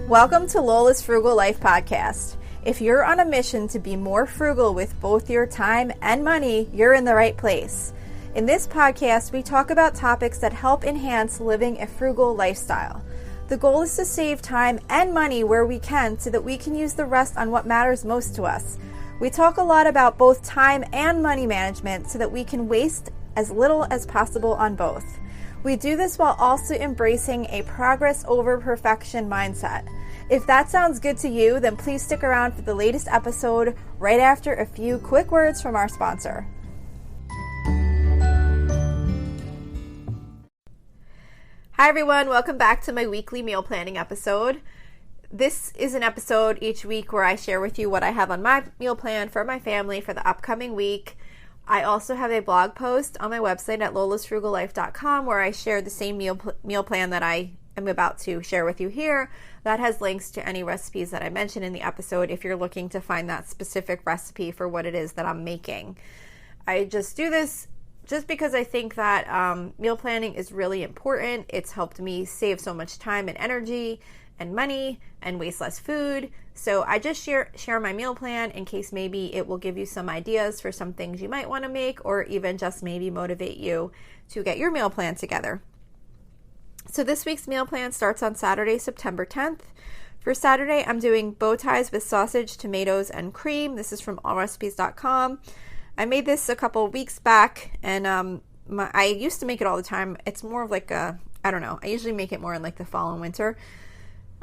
Welcome to Lola's Frugal Life Podcast. If you're on a mission to be more frugal with both your time and money, you're in the right place. In this podcast, we talk about topics that help enhance living a frugal lifestyle. The goal is to save time and money where we can so that we can use the rest on what matters most to us. We talk a lot about both time and money management so that we can waste as little as possible on both. We do this while also embracing a progress over perfection mindset. If that sounds good to you, then please stick around for the latest episode right after a few quick words from our sponsor. Hi everyone, welcome back to my weekly meal planning episode. This is an episode each week where I share with you what I have on my meal plan for my family for the upcoming week. I also have a blog post on my website at lolasfrugallife.com where I share the same meal plan that I am about to share with you here. That has links to any recipes that I mentioned in the episode if you're looking to find that specific recipe for what it is that I'm making. I just do this just because I think that meal planning is really important. It's helped me save so much time and energy and money and waste less food. So I just share my meal plan in case maybe it will give you some ideas for some things you might want to make, or even just maybe motivate you to get your meal plan together. So this week's meal plan starts on Saturday, September 10th. For Saturday, I'm doing bow ties with sausage, tomatoes, and cream. This is from allrecipes.com. I made this a couple weeks back, and I used to make it all the time. It's more of like I usually make it more in like the fall and winter.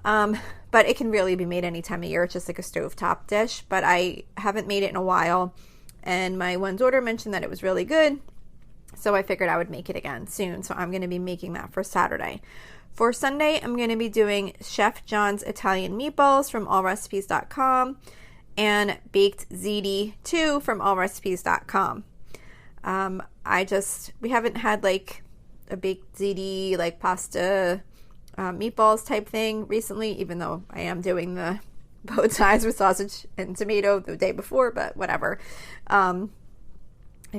But it can really be made any time of year. It's just like a stovetop dish, but I haven't made it in a while. And my one daughter mentioned that it was really good. So I figured I would make it again soon. So I'm going to be making that for Saturday. For Sunday, I'm going to be doing Chef John's Italian meatballs from allrecipes.com and baked ziti 2 from allrecipes.com. We haven't had like a baked ziti, like pasta, meatballs type thing recently, even though I am doing the bow ties with sausage and tomato the day before, but whatever. I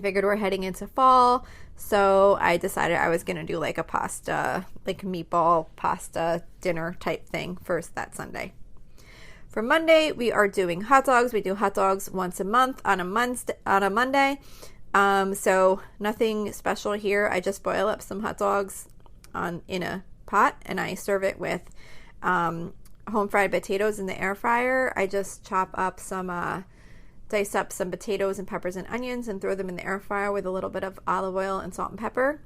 figured we're heading into fall, so I decided I was going to do like a pasta, like meatball pasta dinner type thing first that Sunday. For Monday, we are doing hot dogs. We do hot dogs once a month on a Monday. So nothing special here. I just boil up some hot dogs in a pot and I serve it with home fried potatoes in the air fryer. I just dice up some potatoes and peppers and onions and throw them in the air fryer with a little bit of olive oil and salt and pepper.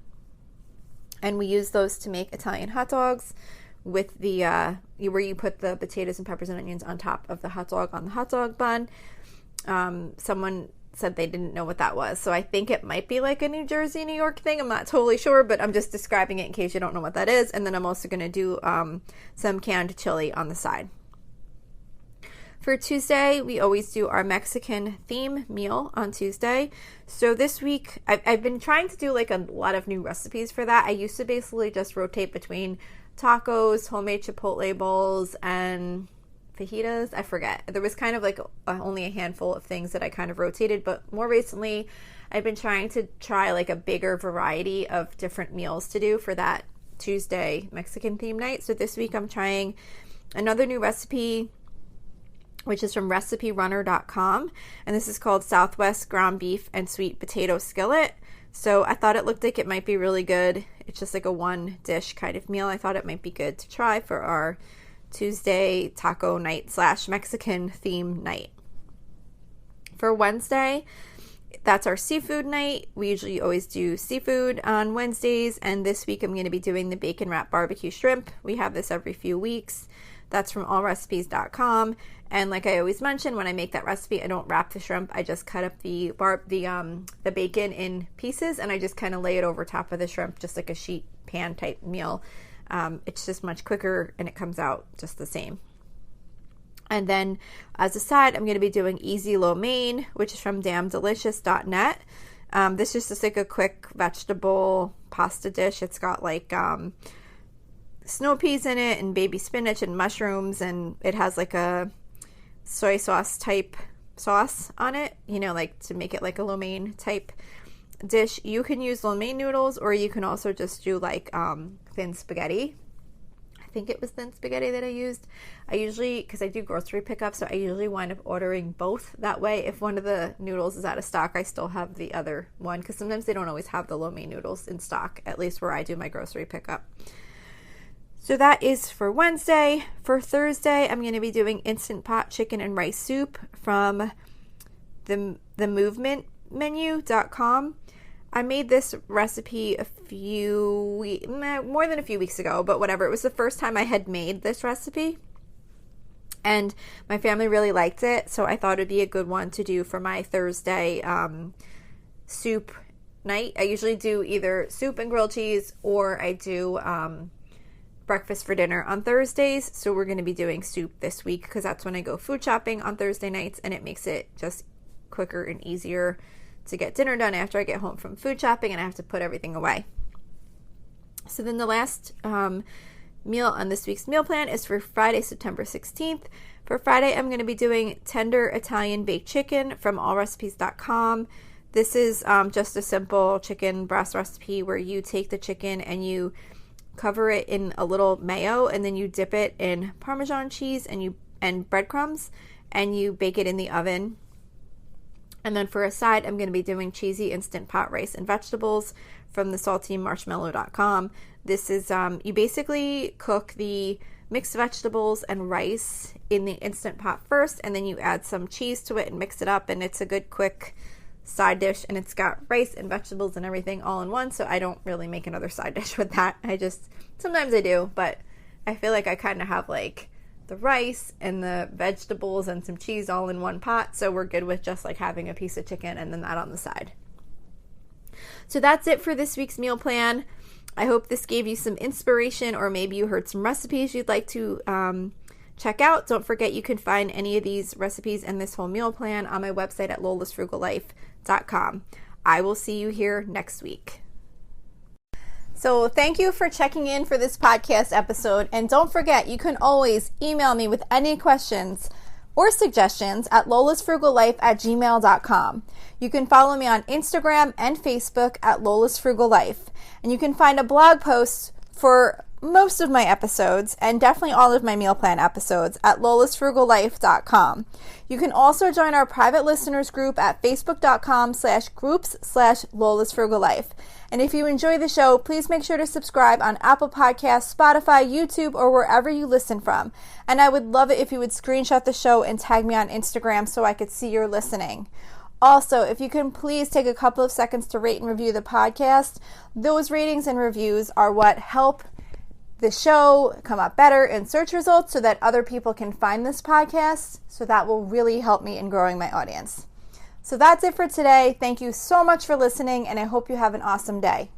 And we use those to make Italian hot dogs with the where you put the potatoes and peppers and onions on top of the hot dog on the hot dog bun. Someone said they didn't know what that was, so I think it might be like a New Jersey, New York thing. I'm not totally sure, but I'm just describing it in case you don't know what that is. And then I'm also going to do some canned chili on the side. For Tuesday, we always do our Mexican theme meal on Tuesday. So this week, I've been trying to do like a lot of new recipes for that. I used to basically just rotate between tacos, homemade chipotle bowls, and fajitas. I forget. There was kind of like only a handful of things that I kind of rotated, but more recently, I've been trying to try like a bigger variety of different meals to do for that Tuesday Mexican theme night. So this week, I'm trying another new recipe, which is from reciperunner.com, and this is called Southwest ground beef and sweet potato skillet. So I thought it looked like it might be really good. It's just like a one dish kind of meal. I thought it might be good to try for our Tuesday taco night / Mexican theme night. For Wednesday, that's our seafood night. We usually always do seafood on Wednesdays, and this week I'm going to be doing the bacon wrap barbecue shrimp. We have this every few weeks. That's from allrecipes.com. And like I always mention, when I make that recipe, I don't wrap the shrimp. I just cut up the bacon in pieces, and I just kind of lay it over top of the shrimp, just like a sheet pan type meal. It's just much quicker, and it comes out just the same. And then as a side, I'm going to be doing easy lo mein, which is from damndelicious.net. This is just like a quick vegetable pasta dish. It's got like snow peas in it and baby spinach and mushrooms, and it has like a soy sauce type sauce on it, like to make it like a lo mein type dish. You can use lo mein noodles, or you can also just do like thin spaghetti. think it was thin spaghetti that I used. I usually, because I do grocery pickup, so I usually wind up ordering both. That way, if one of the noodles is out of stock, I still have the other one, because sometimes they don't always have the lo mein noodles in stock, at least where I do my grocery pickup. So that is for Wednesday. For Thursday, I'm going to be doing Instant Pot chicken and rice soup from the movementmenu.com. I made this recipe more than a few weeks ago, but whatever. It was the first time I had made this recipe, and my family really liked it, so I thought it'd be a good one to do for my Thursday soup night. I usually do either soup and grilled cheese, or I do breakfast for dinner on Thursdays, so we're going to be doing soup this week because that's when I go food shopping on Thursday nights, and it makes it just quicker and easier to get dinner done after I get home from food shopping and I have to put everything away. So then the last meal on this week's meal plan is for Friday, September 16th. For Friday, I'm going to be doing tender Italian baked chicken from allrecipes.com. This is just a simple chicken breast recipe where you take the chicken and you cover it in a little mayo, and then you dip it in Parmesan cheese and breadcrumbs, and you bake it in the oven. And then for a side, I'm going to be doing cheesy Instant Pot rice and vegetables from the saltymarshmallow.com. This is, you basically cook the mixed vegetables and rice in the Instant Pot first, and then you add some cheese to it and mix it up, and it's a good quick side dish, and it's got rice and vegetables and everything all in one, so I don't really make another side dish with that. Sometimes I do, but I feel like I kind of have like the rice and the vegetables and some cheese all in one pot, so we're good with just like having a piece of chicken and then that on the side. So that's it for this week's meal plan. I hope this gave you some inspiration, or maybe you heard some recipes you'd like to check out. Don't forget you can find any of these recipes and this whole meal plan on my website at lolasfrugallife.com. I will see you here next week. So thank you for checking in for this podcast episode. And don't forget, you can always email me with any questions or suggestions at lolasfrugallife@gmail.com. You can follow me on Instagram and Facebook at lolasfrugallife. And you can find a blog post for most of my episodes, and definitely all of my meal plan episodes, at lolasfrugallife.com. You can also join our private listeners group at facebook.com/groups/lolasfrugallife. And if you enjoy the show, please make sure to subscribe on Apple Podcasts, Spotify, YouTube, or wherever you listen from. And I would love it if you would screenshot the show and tag me on Instagram so I could see you're listening. Also, if you can please take a couple of seconds to rate and review the podcast. Those ratings and reviews are what help the show come up better in search results so that other people can find this podcast. So that will really help me in growing my audience. So that's it for today. Thank you so much for listening, and I hope you have an awesome day.